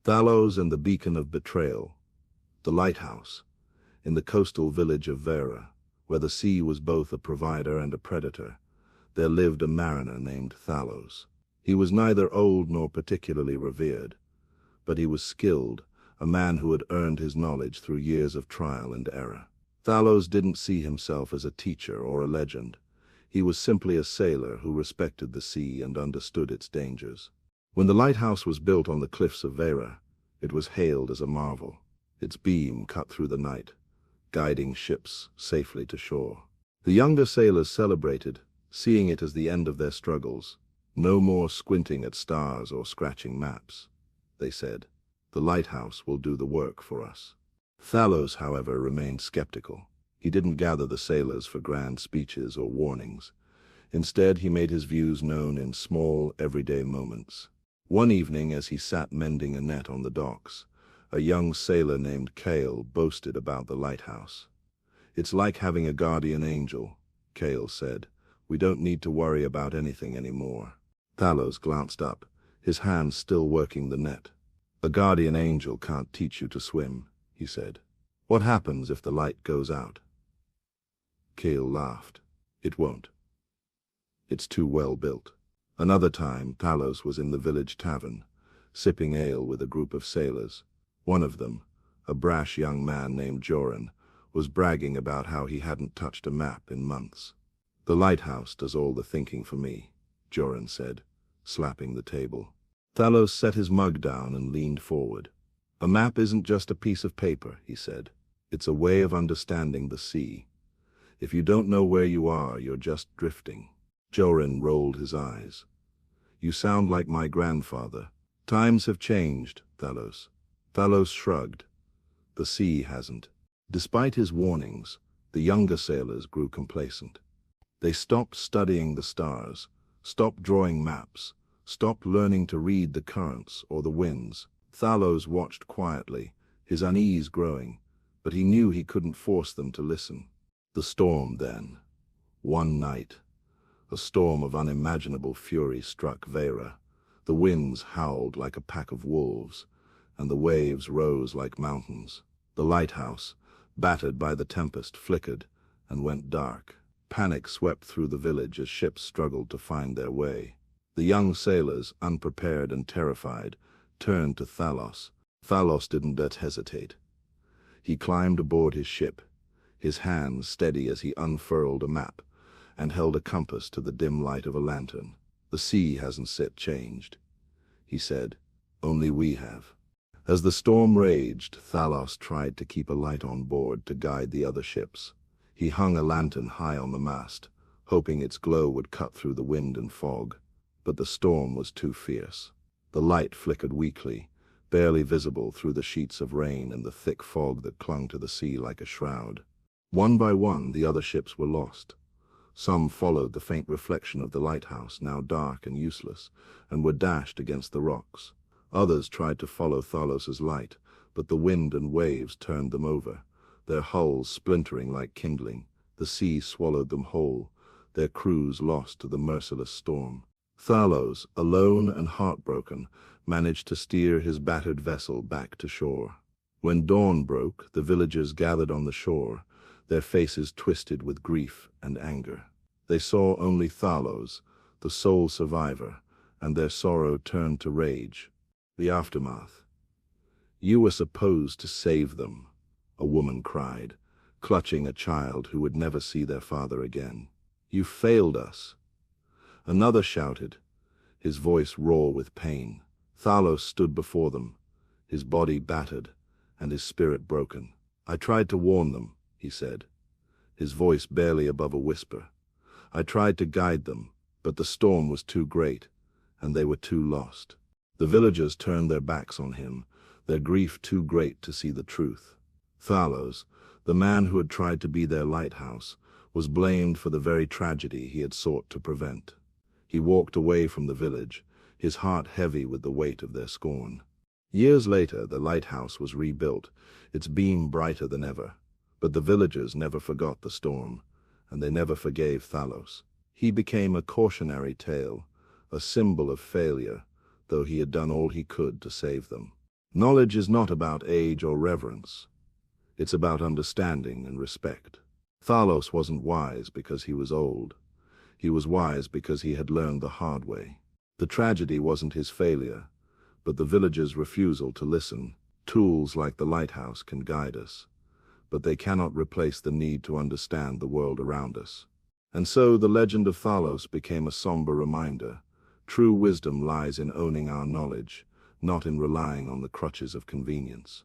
Thalos and the beacon of betrayal, the lighthouse, in the coastal village of Vera, where the sea was both a provider and a predator, there lived a mariner named Thalos. He was neither old nor particularly revered, but he was skilled, a man who had earned his knowledge through years of trial and error. Thalos didn't see himself as a teacher or a legend. He was simply a sailor who respected the sea and understood its dangers. When the lighthouse was built on the cliffs of Vera, it was hailed as a marvel. Its beam cut through the night, guiding ships safely to shore. The younger sailors celebrated, seeing it as the end of their struggles. No more squinting at stars or scratching maps, they said. The lighthouse will do the work for us. Thalos, however, remained skeptical. He didn't gather the sailors for grand speeches or warnings. Instead, he made his views known in small, everyday moments. One evening, as he sat mending a net on the docks, a young sailor named Kale boasted about the lighthouse. "It's like having a guardian angel," Kale said. "We don't need to worry about anything anymore." Thalos glanced up, his hands still working the net. "A guardian angel can't teach you to swim," he said. "What happens if the light goes out?" Kale laughed. "It won't. It's too well built." Another time, Thalos was in the village tavern, sipping ale with a group of sailors. One of them, a brash young man named Joran, was bragging about how he hadn't touched a map in months. "The lighthouse does all the thinking for me," Joran said, slapping the table. Thalos set his mug down and leaned forward. "A map isn't just a piece of paper," he said. "It's a way of understanding the sea. If you don't know where you are, you're just drifting." Joran rolled his eyes. "You sound like my grandfather." "Times have changed, Thalos." Thalos shrugged. "The sea hasn't." Despite his warnings, the younger sailors grew complacent. They stopped studying the stars, stopped drawing maps, stopped learning to read the currents or the winds. Thalos watched quietly, his unease growing, but he knew he couldn't force them to listen. The storm then. One night, a storm of unimaginable fury struck Vera. The winds howled like a pack of wolves, and the waves rose like mountains. The lighthouse, battered by the tempest, flickered and went dark. Panic swept through the village as ships struggled to find their way. The young sailors, unprepared and terrified, turned to Thalos. Thalos didn't hesitate. He climbed aboard his ship, his hands steady as he unfurled a map and held a compass to the dim light of a lantern. "The sea hasn't changed," he said. "Only we have." As the storm raged, Thalos tried to keep a light on board to guide the other ships. He hung a lantern high on the mast, hoping its glow would cut through the wind and fog. But the storm was too fierce. The light flickered weakly, barely visible through the sheets of rain and the thick fog that clung to the sea like a shroud. One by one, the other ships were lost. Some followed the faint reflection of the lighthouse, now dark and useless, and were dashed against the rocks. Others tried to follow Thalos's light, but the wind and waves turned them over, their hulls splintering like kindling. The sea swallowed them whole, their crews lost to the merciless storm. Thalos, alone and heartbroken, managed to steer his battered vessel back to shore. When dawn broke, the villagers gathered on the shore, their faces twisted with grief and anger. They saw only Thalos, the sole survivor, and their sorrow turned to rage. The aftermath. "You were supposed to save them," a woman cried, clutching a child who would never see their father again. "You failed us." Another shouted, his voice raw with pain. Thalos stood before them, his body battered and his spirit broken. "I tried to warn them," he said, his voice barely above a whisper. "I tried to guide them, but the storm was too great, and they were too lost." The villagers turned their backs on him, their grief too great to see the truth. Thalos, the man who had tried to be their lighthouse, was blamed for the very tragedy he had sought to prevent. He walked away from the village, his heart heavy with the weight of their scorn. Years later, the lighthouse was rebuilt, its beam brighter than ever. But the villagers never forgot the storm, and they never forgave Thalos. He became a cautionary tale, a symbol of failure, though he had done all he could to save them. Knowledge is not about age or reverence. It's about understanding and respect. Thalos wasn't wise because he was old. He was wise because he had learned the hard way. The tragedy wasn't his failure, but the villagers' refusal to listen. Tools like the lighthouse can guide us, but they cannot replace the need to understand the world around us. And so the legend of Thalos became a somber reminder. True wisdom lies in owning our knowledge, not in relying on the crutches of convenience.